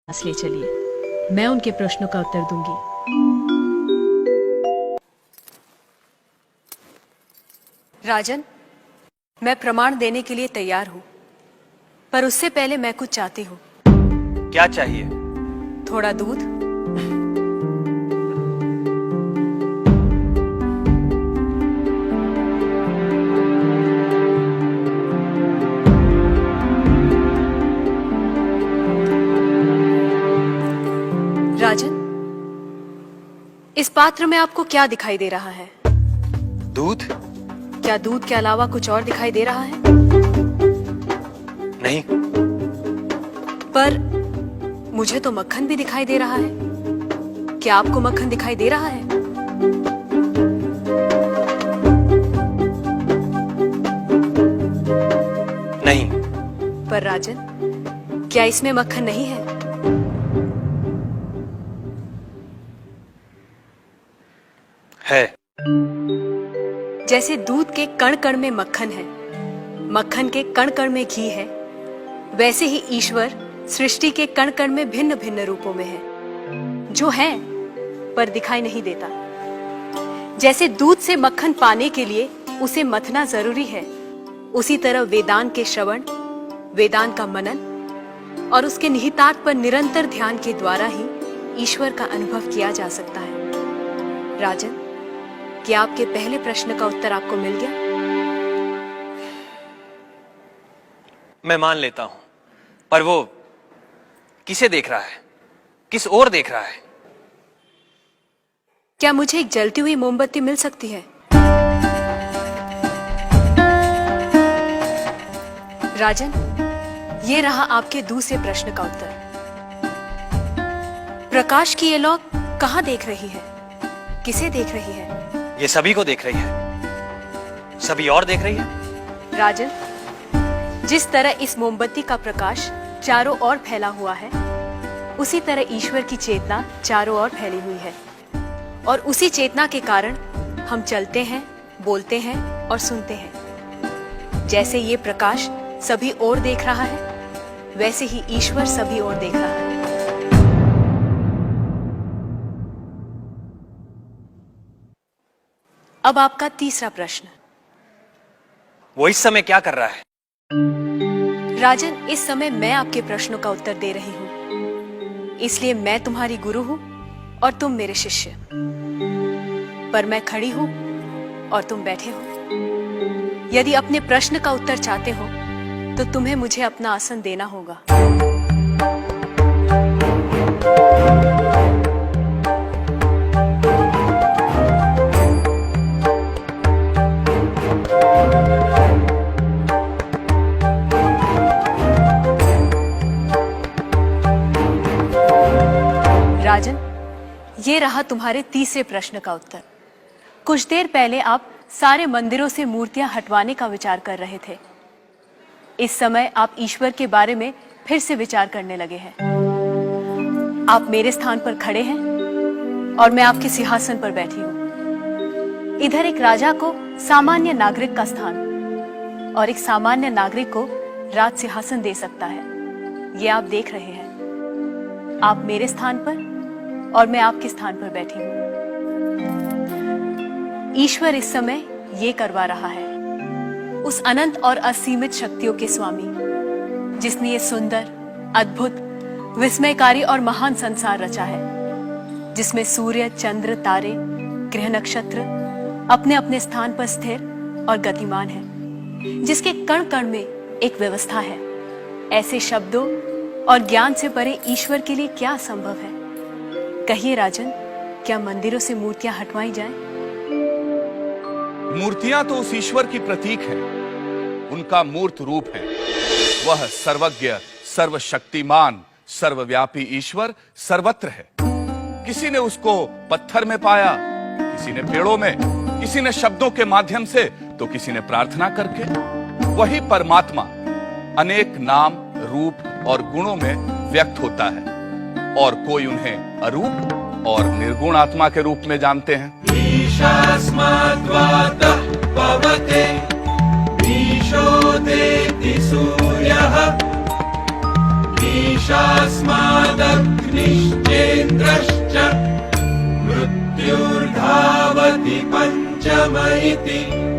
पास ले चलिए, मैं उनके प्रश्नों का उत्तर दूंगी। राजन, मैं प्रमाण देने के लिए तैयार हूं, पर उससे पहले मैं कुछ चाहती हूं। क्या चाहिए? थोड़ा दूध। राजन, इस पात्र में आपको क्या दिखाई दे रहा है? दूध? क्या दूध के अलावा कुछ और दिखाई दे रहा है? नहीं। पर मुझे तो मक्खन भी दिखाई दे रहा है। क्या आपको मक्खन दिखाई दे रहा है? नहीं। पर राजन, क्या इसमें मक्खन नहीं है? है। जैसे दूध के कण कण में मक्खन है, मक्खन के कण कण में घी है, वैसे ही ईश्वर सृष्टि के कण कण में भिन्न भिन्न रूपों में है, जो है पर दिखाई नहीं देता। जैसे दूध से मक्खन पाने के लिए उसे मथना जरूरी है, उसी तरह वेदांत के श्रवण, वेदांत का मनन और उसके निहितार्थ पर निरंतर ध्यान के द्वारा ही ईश्वर का अनुभव किया जा सकता है। राजन, क्या आपके पहले प्रश्न का उत्तर आपको मिल गया? मैं मान लेता हूं, पर वो किसे देख रहा है? किस ओर देख रहा है? क्या मुझे एक जलती हुई मोमबत्ती मिल सकती है? राजन, ये रहा आपके दूसरे प्रश्न का उत्तर। प्रकाश की ये लौ कहां देख रही है? किसे देख रही है? ये सभी को देख रही है। सभी और देख रही है। राजन, जिस तरह इस मोमबत्ती का प्रकाश चारों ओर फैला हुआ है, उसी तरह ईश्वर की चेतना चारों ओर फैली हुई है, और उसी चेतना के कारण हम चलते हैं, बोलते हैं और सुनते हैं। जैसे ये प्रकाश सभी ओर देख रहा है, वैसे ही ईश्वर सभी ओर देख रहा है। अब आपका तीसरा प्रश्न। वो इस समय क्या कर रहा है? राजन, इस समय मैं आपके प्रश्नों का उत्तर दे रही हूं, इसलिए मैं तुम्हारी गुरु हूं और तुम मेरे शिष्य। पर मैं खड़ी हूं और तुम बैठे हो। यदि अपने प्रश्न का उत्तर चाहते हो तो तुम्हें मुझे अपना आसन देना होगा। राजन, ये रहा तुम्हारे तीसरे प्रश्न का उत्तर। कुछ देर पहले आप सारे मंदिरों से मूर्तियां हटवाने का विचार कर रहे थे। इस समय आप ईश्वर के बारे में फिर से विचार करने लगे हैं। आप मेरे स्थान पर खड़े हैं और मैं आपके सिंहासन पर बैठी हूं। इधर एक राजा को सामान्य नागरिक का स्थान और एक सामान्य नागरिक को राज सिंहासन दे सकता है, ये आप देख रहे हैं। आप मेरे स्थान पर और मैं आपके स्थान पर बैठी हूं। ईश्वर इस समय ये करवा रहा है, उस अनंत और असीमित शक्तियों के स्वामी, जिसने ये सुंदर, अद्भुत, विस्मयकारी और महान संसार रचा है, जिसमें सूर्य, चंद्र, तारे, ग्रह, नक्षत्र अपने अपने स्थान पर स्थिर और गतिमान है, जिसके कण कण में एक व्यवस्था है। ऐसे शब्दों और ज्ञान से परे ईश्वर के लिए क्या संभव है? कहिए राजन, क्या मंदिरों से मूर्तियां हटवाई जाएं? मूर्तियां तो उस ईश्वर की प्रतीक है, उनका मूर्त रूप है। वह सर्वज्ञ, सर्वशक्तिमान, सर्वव्यापी ईश्वर सर्वत्र है। किसी ने उसको पत्थर में पाया, किसी ने पेड़ों में, किसी ने शब्दों के माध्यम से, तो किसी ने प्रार्थना करके। वही परमात्मा अनेक नाम, रूप और गुणों में व्यक्त होता है, और कोई उन्हें अरूप और निर्गुण आत्मा के रूप में जानते हैं। ईशास्माद्वातः पवते ईशोदेति सूर्यः ईशास्मादग्निर्ज्योतिः इति पञ्चम इति